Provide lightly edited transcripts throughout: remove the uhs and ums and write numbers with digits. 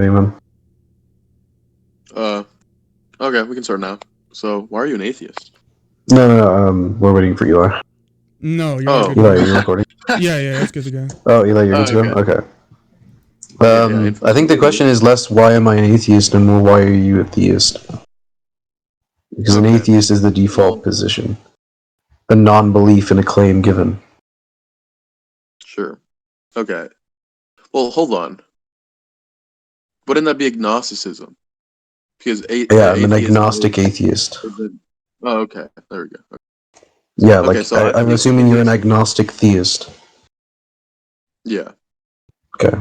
Amen. Okay, we can start now. So, why are you an atheist? No. We're waiting for Eli. No, you're all Oh, good to Eli, go. are you recording? Yeah, it's good to go. Oh, Eli, you're good to go? okay. Okay. Yeah. I think the question is less why am I an atheist and more why are you a theist? Because an Okay. atheist is the default Well, position. A non-belief in a claim given. sure. Okay. Well, hold on. Wouldn't that be agnosticism? Because Yeah, I'm an atheism agnostic atheist. isn't. Oh, okay. There we go. Yeah, Okay, like, so I I'm think assuming you're an atheism. agnostic theist. Yeah, Okay.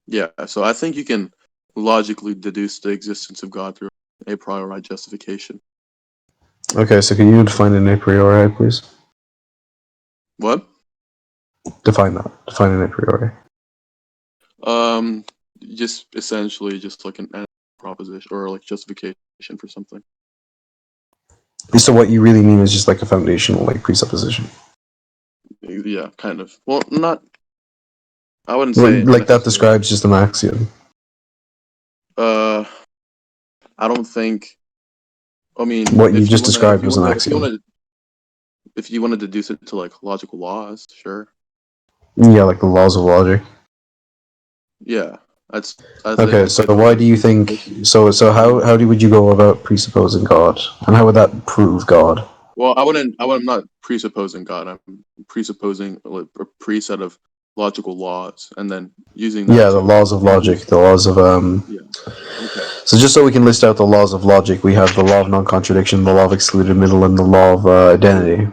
yeah. So I think you can logically deduce the existence of God through a priori justification. Okay, so can you define an a priori, please? What? Define that. Define an a priori. Um, just essentially just like an proposition or like justification for something. So what you really mean is just like a foundational like presupposition. Yeah, kind of. Well, not. I wouldn't Well, say like that necessarily. describes just an axiom. Uh, I don't think. I mean, What you if you just wanna, described was an axiom. if you wanna deduce it to like logical laws, sure. Yeah, like the laws of logic. Yeah, that's. I Okay, think so it's why like do you think? So how would you go about presupposing God, and how would that prove God? Well, I'm not presupposing God. I'm presupposing like a preset of logical laws, and then using that Yeah, the to laws of logic, deduce. the laws of Yeah. Okay. So just so we can list out the laws of logic, we have the law of non-contradiction, the law of excluded middle, and the law of identity.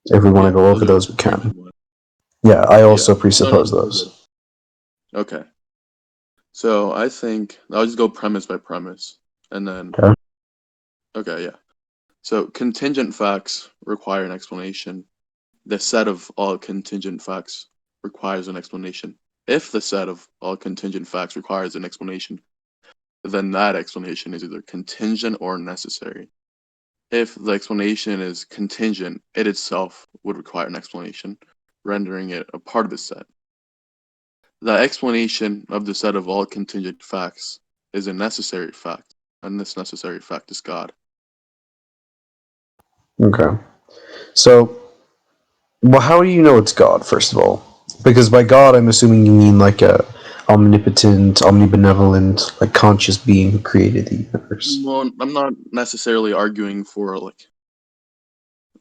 If we want to Yeah, go those over are the those, two we major can. ones. Yeah, I Yeah. also No, presuppose they're good. those. Okay. So I think I'll just go premise by premise, and then Okay. okay, yeah. So contingent facts require an explanation. The set of all contingent facts requires an explanation. If the set of all contingent facts requires an explanation, then that explanation is either contingent or necessary. If the explanation is contingent, it itself would require an explanation, rendering it a part of the set. The explanation of the set of all contingent facts is a necessary fact, and this necessary fact is God. Okay. So, well, how do you know it's God, first of all? Because by God, I'm assuming you mean like a omnipotent, omnibenevolent, like conscious being who created the universe. Well, I'm not necessarily arguing for like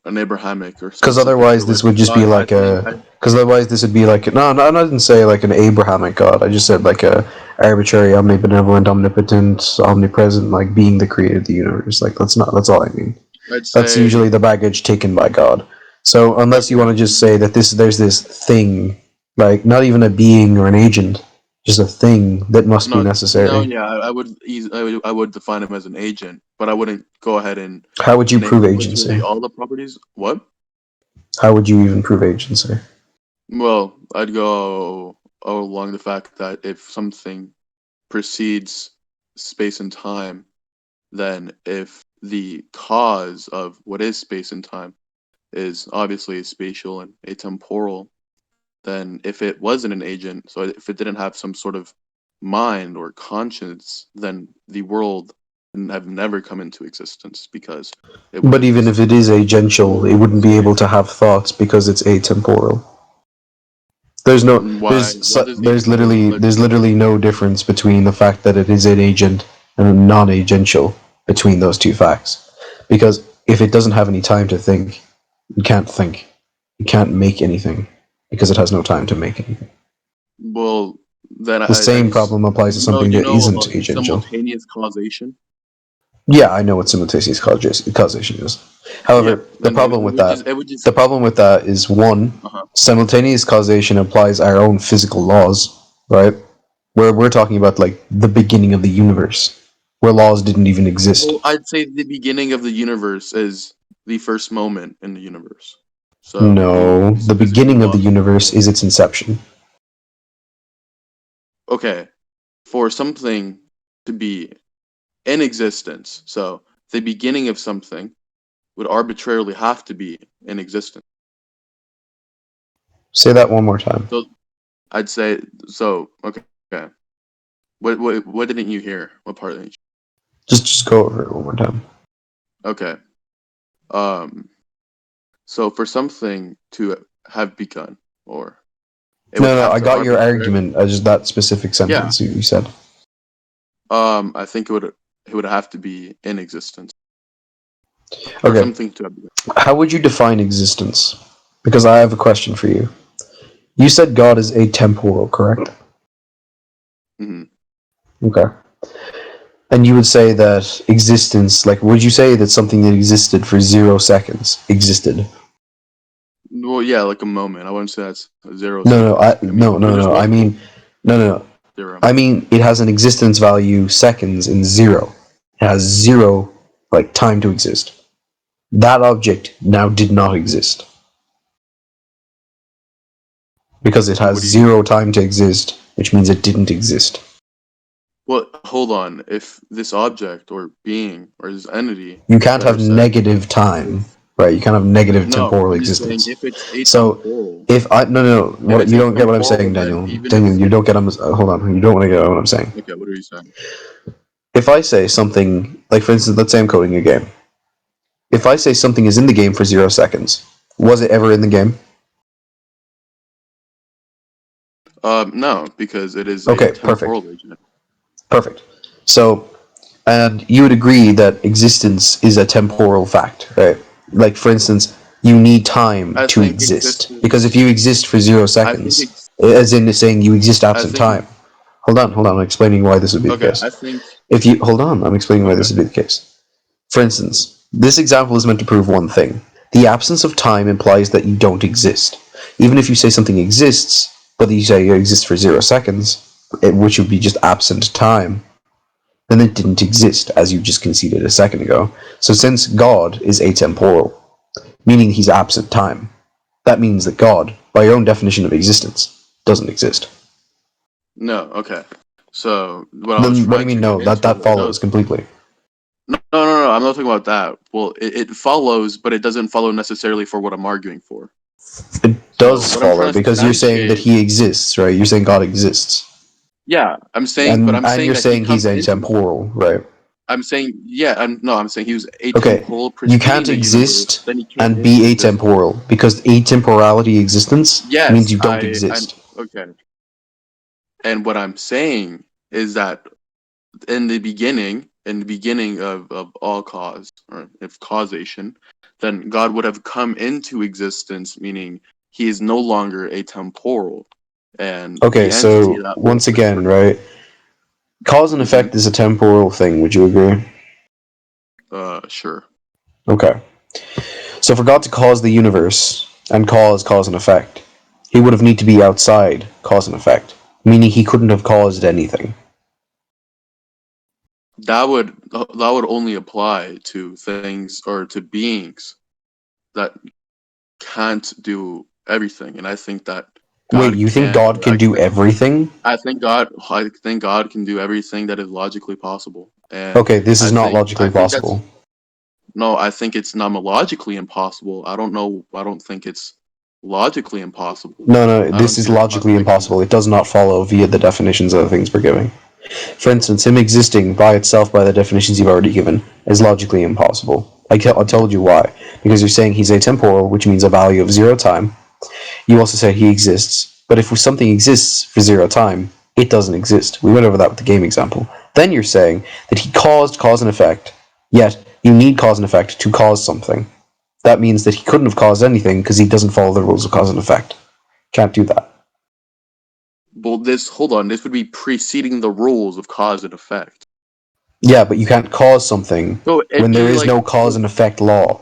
an Abrahamic or Because specific otherwise, this would religious just be God. I like think a. Because otherwise, this would be like no, I didn't say like an Abrahamic God. I just said like a arbitrary, omnibenevolent, omnipotent, omnipresent, like being that created the universe. Like that's not. That's all I mean. I'd That's say usually the baggage taken by God. So unless you okay. want to just say that there's this thing, like not even a being or an agent, just a thing that must be No, necessary. yeah, I would define him as an agent, but I wouldn't go ahead and How would you name prove literally agency? all the properties. What? How would you even prove agency? Well, I'd go along the fact that if something precedes space and time, then if the cause of what is space and time is obviously spatial and atemporal, then if it wasn't an agent, so if it didn't have some sort of mind or conscience, then the world would have never come into existence because it But even was if it is agential, it pure wouldn't be able space. to have thoughts because it's atemporal. There's no Why? What does there's literally no difference between the fact that it is an agent and a non-agential between those two facts. Because if it doesn't have any time to think, it can't think. It can't make anything because it has no time to make anything. well, then The same problem applies to something you that know isn't about agential. simultaneous causation? Yeah, I know what simultaneous causation is. Yeah, However, then the problem with that is one, uh-huh. simultaneous causation applies our own physical laws, right? Where we're talking about like the beginning of the universe, where laws didn't even exist. Well, I'd say the beginning of the universe is the first moment in the universe. So No, these the physical beginning of the laws. universe is its inception. Okay, for something to be in existence, so the beginning of something would arbitrarily have to be in existence. Say that one more time. So I'd say so. Okay, Okay. What didn't you hear? What part didn't you? Just go over it one more time. Okay. So for something to have begun, or it would No, have I to got your arbitrarily. argument. Just that specific Yeah. sentence you said. I think it would have to be in existence for Okay. something to have begun. How would you define existence? Because I have a question for you. You said God is atemporal, correct? Hmm. Okay. And you would say that existence, like, would you say that something that existed for 0 seconds existed? Well, yeah, like a moment. I wouldn't say that's 0 No, seconds. I mean, there's no. I multiple mean, no. zero. I mean, it has an existence value seconds in 0. It has 0, like, time to exist. That object now did not exist. Because it has What do you? 0 time to exist, which means it didn't exist. Well, hold on. If this object or being or this entity You can't that are have said, negative time, if, right? You can't have negative no, temporal I'm just saying existence. if it's So, atemporal, if I no, if what it's you don't get what I'm atemporal, saying, then Daniel. even if Daniel, you don't get. Hold on, you don't want to get what I'm saying. okay, what are you saying? If I say something, like for instance, let's say I'm coding a game. If I say something is in the game for 0 seconds, was it ever in the game? No, because it is a Okay, perfect. temporal agent. Perfect. So, and you would agree that existence is a temporal fact, right? Like, for instance, you need time I to think exist. Because if existence. you exist for zero I think seconds, it's. as in saying you exist I absent think. time. Hold on, I'm explaining why this would be the Okay, I case. think. If you, hold on, I'm explaining why Okay. this would be the case. For instance, this example is meant to prove one thing. The absence of time implies that you don't exist. Even if you say something exists, but you say it exists for 0 seconds, which would be just absent time, then it didn't exist, as you just conceded a second ago. So since God is atemporal, meaning he's absent time, that means that God, by your own definition of existence, doesn't exist. No. Okay. So what I was Then what do you trying mean to no? get into That was no. follows completely. No. I'm not talking about that. Well, it follows, but it doesn't follow necessarily for what I'm arguing for. It So does what I'm follow trying to because you're saying that substantiate. he exists, right? You're saying God exists. Yeah, I'm And saying you're that he saying he's comes into. atemporal, right? I'm saying yeah. I'm saying he was Okay, atemporal you preceding can't the universe. exist Then he came and into be existence. atemporal because atemporality existence means Yes, you don't I'm exist. okay. And what I'm saying is that in the beginning of all cause or if causation, then God would have come into existence, meaning he is no longer atemporal, and Okay, the entity so that would once have again, occurred. right? Cause and Hmm. effect is a temporal thing. Would you agree? Sure. Okay. So for God to cause the universe and cause and effect, he would have need to be outside cause and effect, meaning he couldn't have caused anything. That would only apply to things or to beings that can't do everything, and I think that Wait, God you think can. God can I do think everything? I think God can do everything that is logically possible, and Okay, this I is not think I logically think that's possible. no. I think it's nomoologically impossible. I don't know. I don't think it's logically impossible. No, I don't this see is the logically contradiction there. impossible. It does not follow via the definitions of the things we're giving. For instance, him existing by itself by the definitions you've already given is logically impossible. I told you why. Because you're saying he's atemporal, which means a value of 0 time. You also say he exists. But if something exists for 0 time, it doesn't exist. We went over that with the game example. Then you're saying that he caused cause and effect, yet you need cause and effect to cause something. That means that he couldn't have caused anything because he doesn't follow the rules of cause and effect. Can't do that. Well, hold on. This would be preceding the rules of cause and effect. Yeah, but you can't cause something So it'd when there be is like no cause so. and effect law.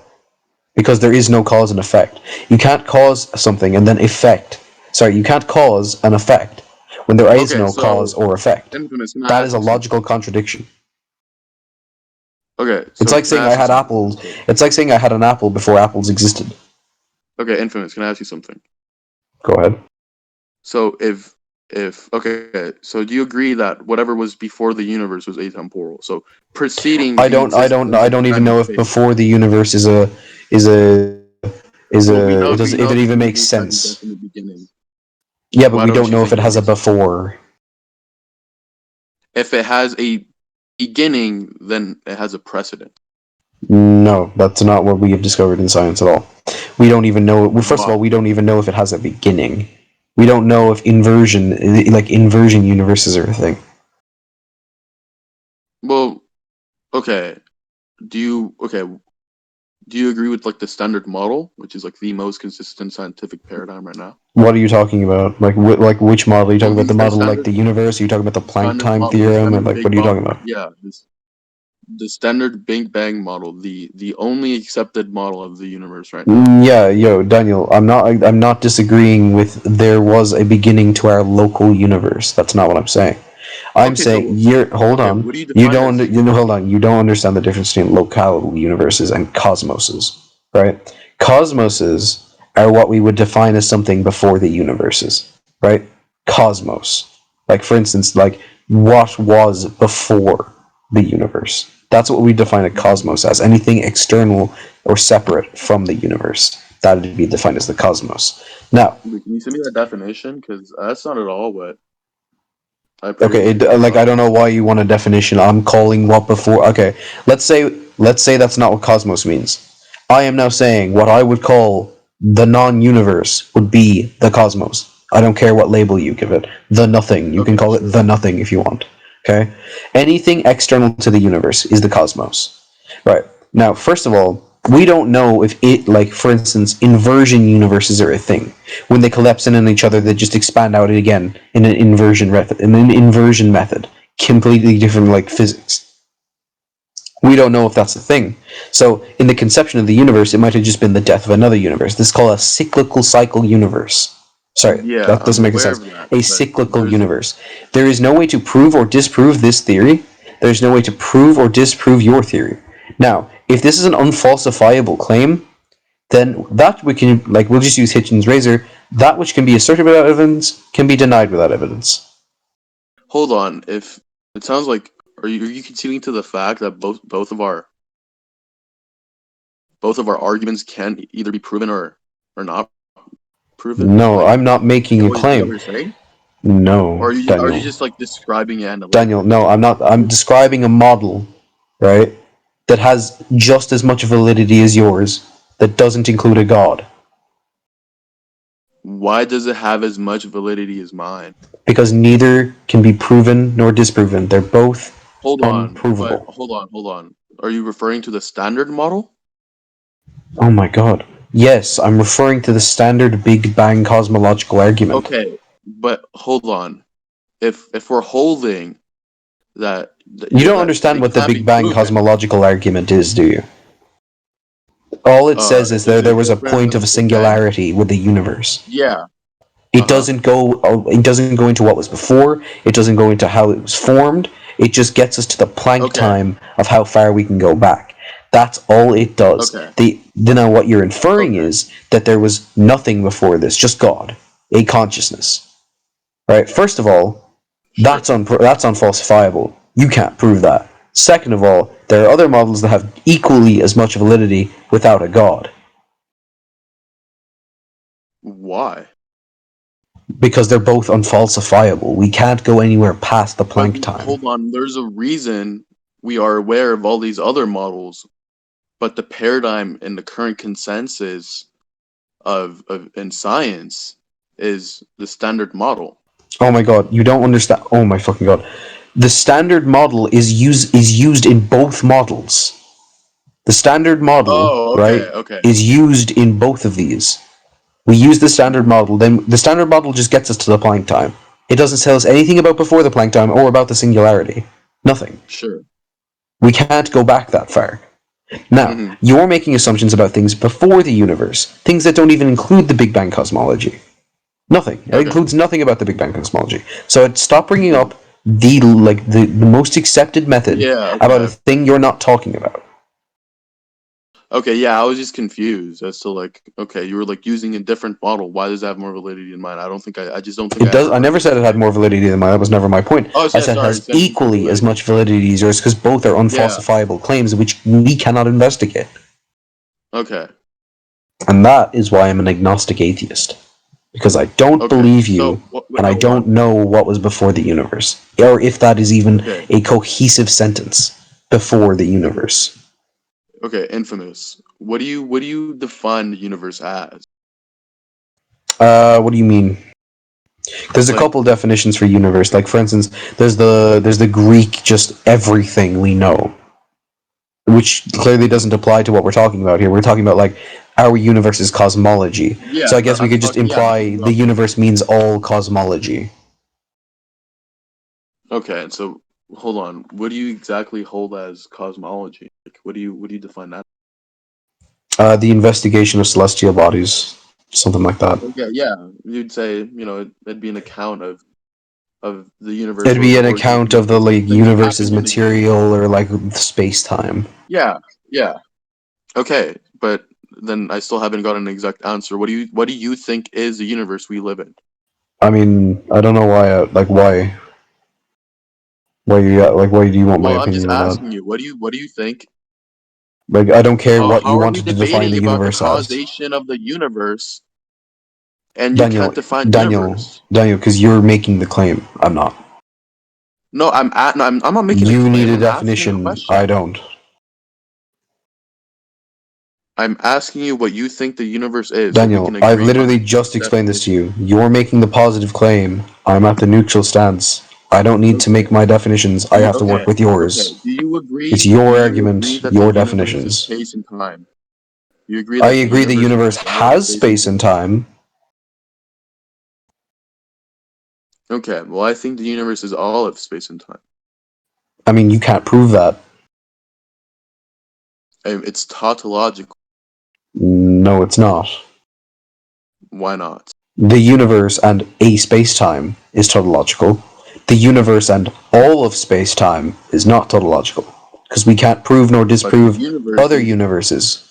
Because there is no cause and effect. You can't cause something and then effect. Sorry, you can't cause an effect when there is Okay, no cause so or effect. infamous. Can I That is ask a you something? logical contradiction. Okay, It's so like can I saying I ask you had something? apples. So, It's like saying I had an apple before apples existed. okay, infamous. Can I ask you something? Go ahead. So if okay, so do you agree that whatever was before the universe was atemporal? So preceding the I existence of don't even time and know if space. before the universe is a Well, we know if it even because makes it has a sense. definite beginning. Yeah, but Why we don't don't you know if think it it has a makes sense? before. if it has a beginning, then it has a precedent. No, that's not what we have discovered in science at all. We don't even know. Well, first of Why? all, we don't even know if it has a beginning. We don't know if inversion universes are a thing. Well, okay. Do you agree with like the standard model, which is like the most consistent scientific paradigm right now? What are you talking about? Like which model? Are you talking Well, about the the model like standard the universe? Are you talking about the Planck standard time model, the theorem? And standard like, what Big are you Bang, talking about? yeah, the standard Big Bang model, the only accepted model of the universe right now. Yeah, yo, Daniel, I'm not disagreeing with there was a beginning to our local universe. That's not what I'm saying. I'm Okay, saying so hold okay, on. what do you define as? Hold on. You don't understand the difference between local universes and cosmoses, right? Cosmoses are what we would define as something before the universes, right? Cosmos. Like for instance, like what was before the universe. That's what we define a cosmos as. Anything external or separate from the universe. That would be defined as the cosmos. Now, Wait, can you send me that definition? Because that's not at all what I okay, previously heard like about. I don't know why you want a definition. I'm calling what before. Okay, let's say that's not what cosmos means. I am now saying what I would call the non-universe would be the cosmos. I don't care what label you give it. The nothing. You can Okay, call it sure. the nothing if you want. Okay, anything external to the universe is the cosmos. Right. Now, first of all, we don't know if it, like, for instance, inversion universes are a thing. When they collapse in on each other, they just expand out again in an inversion method. Completely different, like, physics. We don't know if that's a thing. So, in the conception of the universe, it might have just been the death of another universe. This is called a cyclical cycle universe. Sorry, Yeah, that I'm doesn't make any aware sense. of that, A but cyclical there's universe. There is no way to prove or disprove this theory. There's no way to prove or disprove your theory. Now, if this is an unfalsifiable claim, then that we can, like, we'll just use Hitchens' razor. That which can be asserted without evidence can be denied without evidence. hold on. If it sounds like are you conceding to the fact that both of our arguments can either be proven or not proven? No, Like I'm not making in a what is that claim. what you're saying? Or No, are you Daniel. just like describing it Daniel, analytically? no, I'm not. I'm describing a model, right, that has just as much validity as yours, that doesn't include a god. Why does it have as much validity as mine? Because neither can be proven nor disproven. They're both Hold on, but unprovable. hold on. Are you referring to the standard model? Oh my god. Yes, I'm referring to the standard Big Bang cosmological argument. Okay, but hold on. If we're holding that, You don't that understand it what the can't be Big Bang proven, cosmological argument is, do you? All it says is is there it was a different point than of the Big Bang? singularity with the universe. Yeah. It Uh-huh. doesn't go. It doesn't go into what was before. It doesn't go into how it was formed. It just gets us to the Planck Okay. time of how far we can go back. That's all it does. Okay. Now what you're inferring Okay. is that there was nothing before this, just God, a consciousness. Right. First of all, Sure. that's unfalsifiable. You can't prove that. Second of all, there are other models that have equally as much validity without a God, Why? because they're both unfalsifiable. We can't go anywhere past the But Planck time. hold on, there's a reason we are aware of all these other models, but the paradigm and the current consensus of in science is the standard model. Oh my god, you don't understand. Oh my fucking god. The standard model is used in both models. The standard model, Oh, right, okay, okay. is used in both of these. We use the standard model, then the standard model just gets us to the Planck time. It doesn't tell us anything about before the Planck time or about the singularity. Nothing. Sure. We can't go back that far. Now, Mm-hmm. you're making assumptions about things before the universe, things that don't even include the Big Bang cosmology. Nothing. It Okay. includes nothing about the Big Bang cosmology. So I'd stop bringing Mhm. up the most accepted method Yeah, about a okay. thing you're not talking about. Okay, yeah, I was just confused as to like, okay, you were like using a different model. Why does that have more validity in mine? I just don't think It I does. ever I heard never you said it had say. more validity than mine. That was never my point. Oh, I yeah, said it sorry, you has said more equally as validity. much validity as yours because both are Yeah. unfalsifiable claims which we cannot investigate. Okay. And that is why I'm an agnostic atheist. because I don't Okay. believe So you, wait, and I hold don't on. know what was before the universe, or if that is even Okay. a cohesive sentence before the universe. Okay. Infamous. What do you define the universe as? What do you mean? There's a Like, couple definitions for universe. Like for instance, there's the Greek just everything we know, which clearly doesn't apply to what we're talking about here. We're talking about like our universe is cosmology. yeah, So I but guess we could just I'm imply talking the about. universe means all cosmology. Okay. So hold on. What do you exactly hold as cosmology? Like, what do you define that? The investigation of celestial bodies, something like that. Okay. Yeah. You'd say it'd be an account of the universe, It'd or be the an origin of the account of the universe, like things that universe's happened in the universe. material or like space time. Yeah. Yeah. Okay. But then I still haven't got an exact answer. What do you think is the universe we live in? I mean, I don't know why. Why do you want my Well, I'm just opinion on that? asking you. What do you think? Like, I don't care what How you are we wanted to define debating the about the universe as. causation of the universe and you Daniel, can't define Daniel, universe? Daniel, because you're making the claim. I'm not. No, I'm not making a You need claim. a I'm asking a definition. I question. don't. I'm asking you what you think the universe is, so we can Daniel, I've agree on literally a just explained this to definition. you. You're making the positive claim. I'm at the neutral stance. I don't need to Okay. make my definitions. I have to work with Okay. yours. Do you It's agree? Do your you agree argument, that the your universe is definitions. space and time? You agree I that the agree the universe in universe general is has space and space and time? time. Okay. Well, I think the universe is all of space and time. I mean, you can't prove that. It's tautological. No, it's not. Why not? The universe and a space-time is tautological. The universe and all of space-time is not tautological. Because we can't prove nor But the disprove universe other is universes.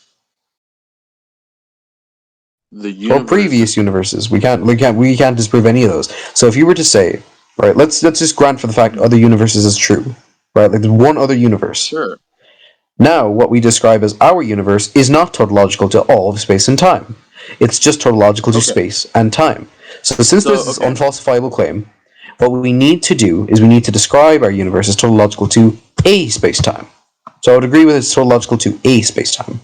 the Or universe. previous universes. We can't disprove any of those. So if you were to say, right, let's just grant for the fact other universes is true. Right? Like there's one other universe. Sure. Now what we describe as our universe is not tautological to all of space and time. It's just tautological to Okay. space and time. So since So there's this okay. unfalsifiable claim, what we need to do is we need to describe our universe as tautological to a space-time. So I would agree with it's tautological to a space-time.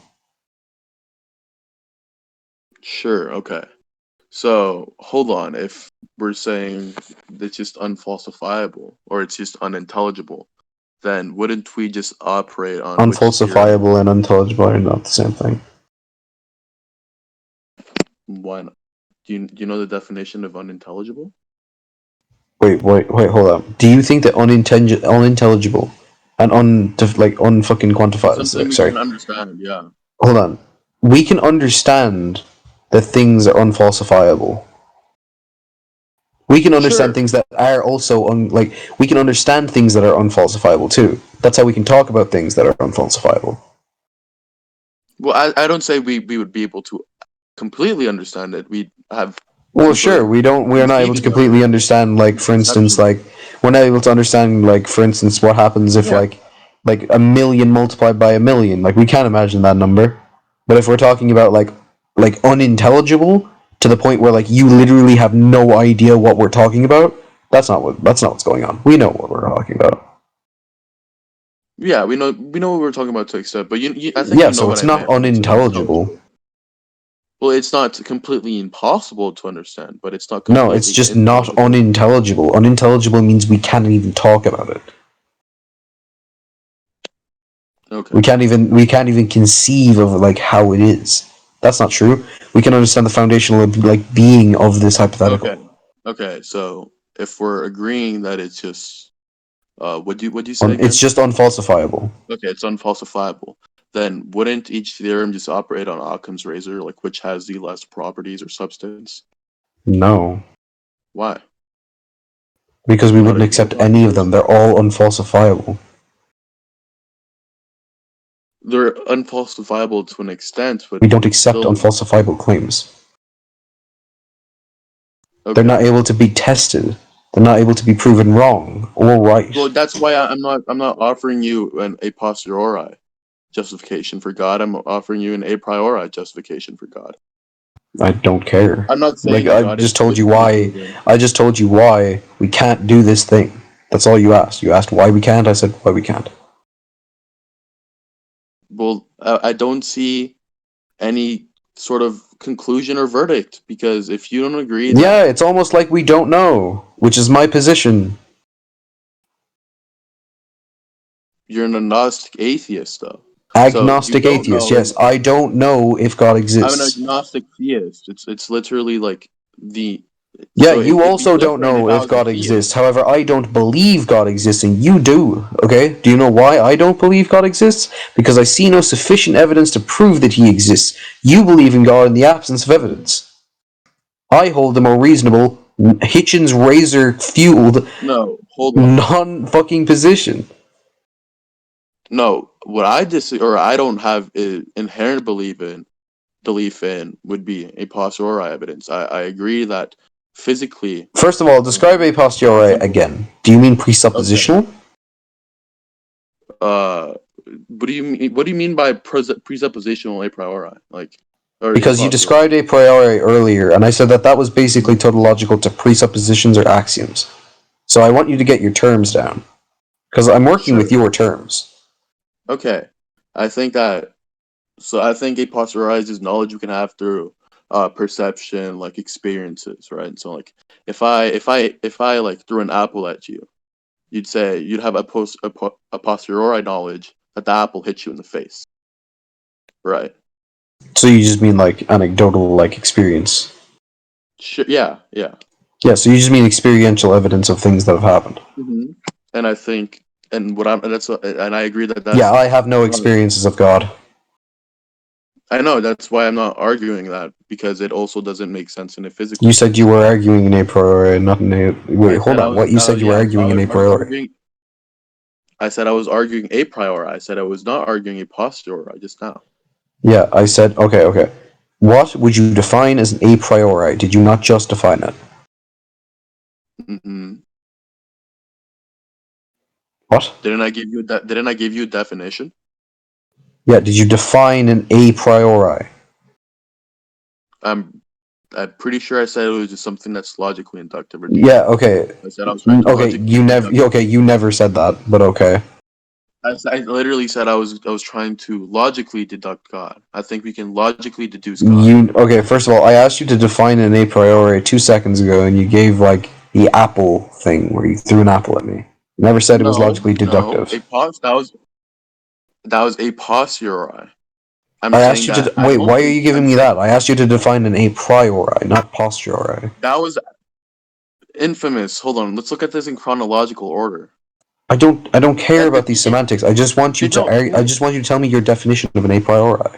Sure. Okay. So hold on. If we're saying it's just unfalsifiable or it's just unintelligible, then wouldn't we just operate on which theorem? Unfalsifiable and unintelligible are not the same thing. Why not? Do you know the definition of unintelligible? Wait, hold up. Do you think that unintelligible and unfucking Something quantifiable? we Sorry, can understand. Yeah. hold on. We can understand that things are unfalsifiable. We can understand Sure. things that are also we can understand things that are unfalsifiable too. That's how we can talk about things that are unfalsifiable. Well, I don't say we would be able to completely understand it. We have Well, people sure, we're not able to conceiving of completely it understand, like, in for instance, conception. like, we're not able to understand, like, for instance, what happens if, Yeah. like a million multiplied by a million. Like, we can't imagine that number. But if we're talking about, like unintelligible to the point where, like, you literally have no idea what we're talking about, that's not what's going on. We know what we're talking about. Yeah, we know what we're talking about to extent, but I think Yeah, you know so what it's I not meant when I said unintelligible. unintelligible. Well, it's not completely impossible to understand, but it's not No, it's completely just not intelligible. unintelligible. Unintelligible means we can't even talk about it. Okay. We can't even conceive of like how it is. That's not true. We can understand the foundational like being of this hypothetical. Okay. Okay. So if we're agreeing that it's just what do you say It's again? just unfalsifiable. Okay, it's unfalsifiable. Then wouldn't each theorem just operate on Occam's razor, like which has the less properties or substance? No, Why? because Do we you not wouldn't agree with accept Occam's any of them. razor? They're all unfalsifiable. They're unfalsifiable to an extent, but We don't it's accept still unfalsifiable claims. They're okay. not able to be tested. They're not able to be proven wrong or right. Well, that's why I'm not offering you an a posteriori justification for God. I'm offering you an a priori justification for God. I don't care. I'm not saying Like that I God is just told you physically why. proven. I just told you why we can't do this thing. That's all you asked. You asked why we can't. I said why we can't. Well, I don't see any sort of conclusion or verdict, because if you don't agree Yeah, that it's almost like we don't know, which is my position. you're an agnostic atheist, though, so you Agnostic don't atheist. know. Yes, I don't know if God I'm an exists. agnostic theist. It's literally like the. Yeah, So you it'd be also don't different if know I if was a God theist. exists. However, I don't believe God exists, and you do. Okay? Do you know why I don't believe God exists? Because I see no sufficient evidence to prove that he exists. You believe in God in the absence of evidence. I hold the more reasonable, Hitchens razor fueled, No, hold on. non fucking position. No, what I or I don't have an inherent belief in would be a posteriori evidence. I agree that physically, First of all, describe a for posteriori example, again. Do you mean okay. presuppositional? Uh, what do you mean? What do you mean by presuppositional a priori? Like, or a Because you posteriori? described a priori earlier, and I said that that was basically tautological to presuppositions or axioms. So I want you to get your terms down. Because I'm working with Sure. your terms. Okay. I think that. So I think a posteriori is knowledge you can have through perception, like experiences, right? So like, if I like threw an apple at you, you'd say you'd have a posteriori knowledge that the apple hit you in the face, right? So you just mean like anecdotal like experience. Sure. Yeah. Yeah. Yeah, so you just mean experiential evidence of things that have happened. hmm And I think, and what I'm, and that's, and I agree that Yeah, that's. I have no experiences of God. I know that's why I'm not arguing that, because it also doesn't make sense in a physical You said you sense. were arguing in a priori, not in a. Wait, I hold said I on. was, What? You said you were yeah. So arguing in a I was priori. arguing. I said I was arguing a priori. I said I was not arguing a posteriori just now. Yeah, I said, okay, okay. What would you define as an a priori? Did you not just define it? hmm What? Didn't I give you that? Didn't I give you a definition? Yeah, did you define an a priori? I'm I'm pretty sure I said it was just something that's logically inductive or Yeah, deductive. okay. I said I was trying to Okay, logically deduct. you never said that, but okay. I literally said I was trying to logically deduct God. I think we can logically deduce God. Okay, first of all, I asked you to define an a priori 2 seconds ago, and you gave like the apple thing where you threw an apple at me. You never said it was No, logically no, deductive. that was a posteriori. I'm I asked saying you to that I wait. don't Why are think you giving I'm me saying that? I asked you to define an a priori, not posteriori. that was infamous. Hold on, let's look at this in chronological order. I don't care At the about these begin, semantics. I just want you you to don't. I just want you to tell me your definition of an a priori.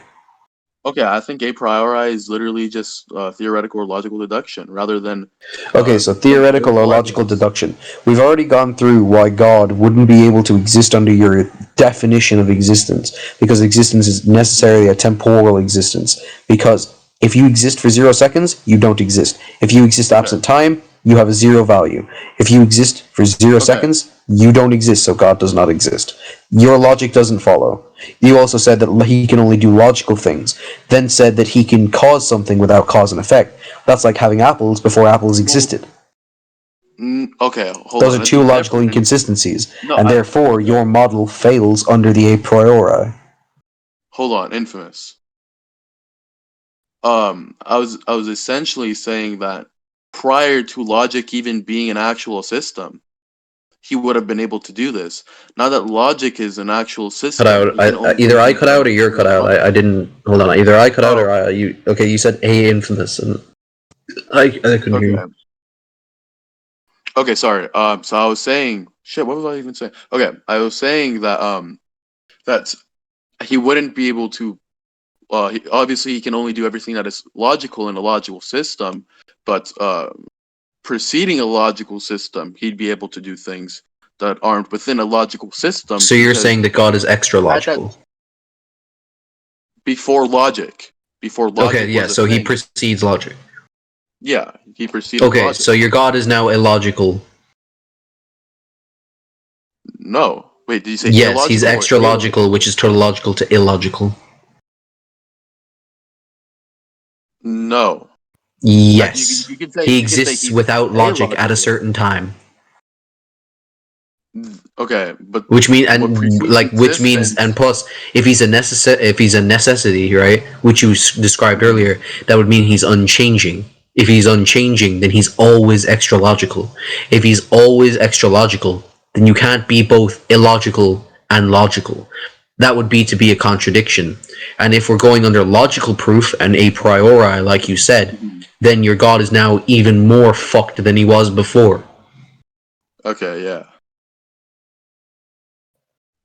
Okay, I think a priori is literally just theoretical or logical deduction rather than Okay, so some theoretical or physical logical evidence. deduction. We've already gone through why God wouldn't be able to exist under your definition of existence, because existence is necessarily a temporal existence. Because if you exist for 0 seconds, you don't exist. If you exist Okay, absent time, you have a zero value. If you exist for zero okay. seconds, you don't exist, so God does not exist. Your logic doesn't follow. You also said that he can only do logical things, then said that he can cause something without cause and effect. That's like having apples before apples Well, existed. okay, hold Those on. are It'd two be logical different. inconsistencies, No, and therefore okay. your model fails under the a priori. Hold on, infamous. I was essentially saying that prior to logic even being an actual system, he would have been able to do this. Now that logic is an actual Cut system, out. he can only Either do I things cut that out are or you're cut purely out. I logical. didn't. Hold on. Either I cut out or Oh, you. Okay, you said a infamous, and I couldn't hear you. okay. Okay, sorry. So I was saying, shit. What was I even saying? Okay, I was saying that he wouldn't be able to. Obviously, he can only do everything that is logical in a logical system, but preceding a logical system, he'd be able to do things that aren't within a logical system So you're because saying that God is extra at that logical? before logic, before Okay, logic yeah. was a So he thing. precedes logic. Yeah, he preceded Okay, logic. so your God is now illogical. No, wait, did you say Yes, he's illogical or extra logical, which illogical? is tautological to illogical. No, Yes. You could say He you could say exists he's without logic at a illogical. certain time. Okay, but Which mean what and precedes like which means and existence? plus if he's a necessity, right? Which you described Mhm. earlier, that would mean he's unchanging. If he's unchanging, then he's always extra logical. If he's always extra logical, then you can't be both illogical and logical. That would be to be a contradiction. And if we're going under logical proof and a priori, like you said, Mhm. then your God is now even more fucked than he was before. Okay, yeah.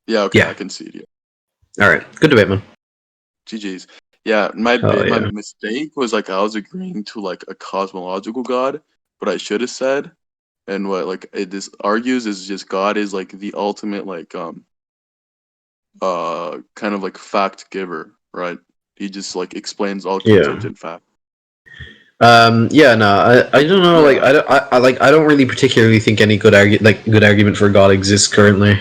Yeah, okay, I Yeah. concede. Yeah. All right. Good debate, man. GG's. Yeah, my Oh my yeah. mistake was like I was agreeing to like a cosmological God, but I should have said, and what like this argues is just God is like the ultimate like kind of like fact giver, right? He just like explains all Yeah. contingent fact. Yeah, no, I don't know. Like, Yeah, I don't really particularly think any good argument for God exists currently.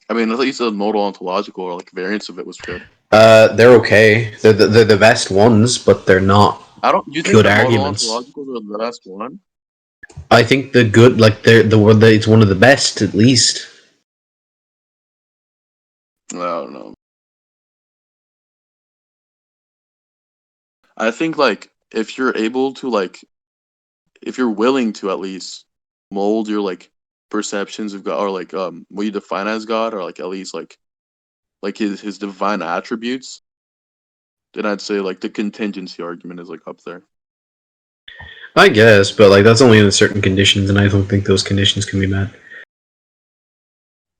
I mean at least the modal ontological or like variants of it was good. They're okay. They're the best ones, but they're not I don't. You think good the modal arguments. ontologicals are the best one? I think the good, like the one that it's one of the best at least. I don't know. I think like if you're able to like if you're willing to at least mold your like perceptions of God or like what you define as God or like at least like his divine attributes, then I'd say like the contingency argument is like up there. I guess, but like that's only in certain conditions, and I don't think those conditions can be met.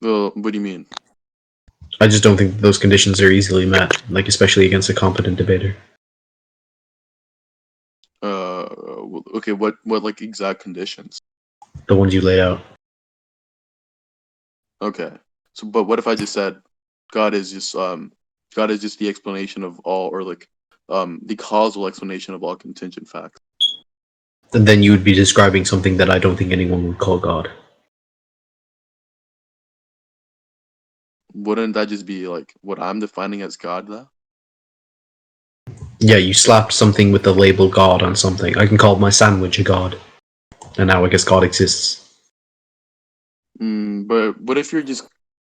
Well, what do you mean? I just don't think those conditions are easily met, like especially against a competent debater. Okay, what like exact conditions? The ones you laid out. Okay, so but what if I just said God is just God is just the explanation of all or like the causal explanation of all contingent facts. And then you would be describing something that I don't think anyone would call God. Wouldn't that just be like what I'm defining as God though? Yeah, you slapped something with the label God on something. I can call my sandwich a God. And now I guess God exists. But what if you're just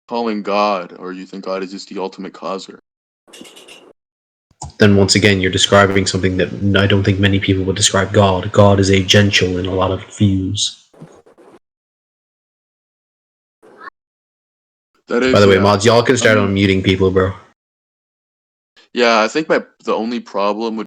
calling God, or you think God is just the ultimate causer? Then once again, you're describing something that I don't think many people would describe God. God is agential in a lot of views. That By is, the way, yeah. mods, y'all can I start mean, unmuting people, bro. yeah. I think the only problem would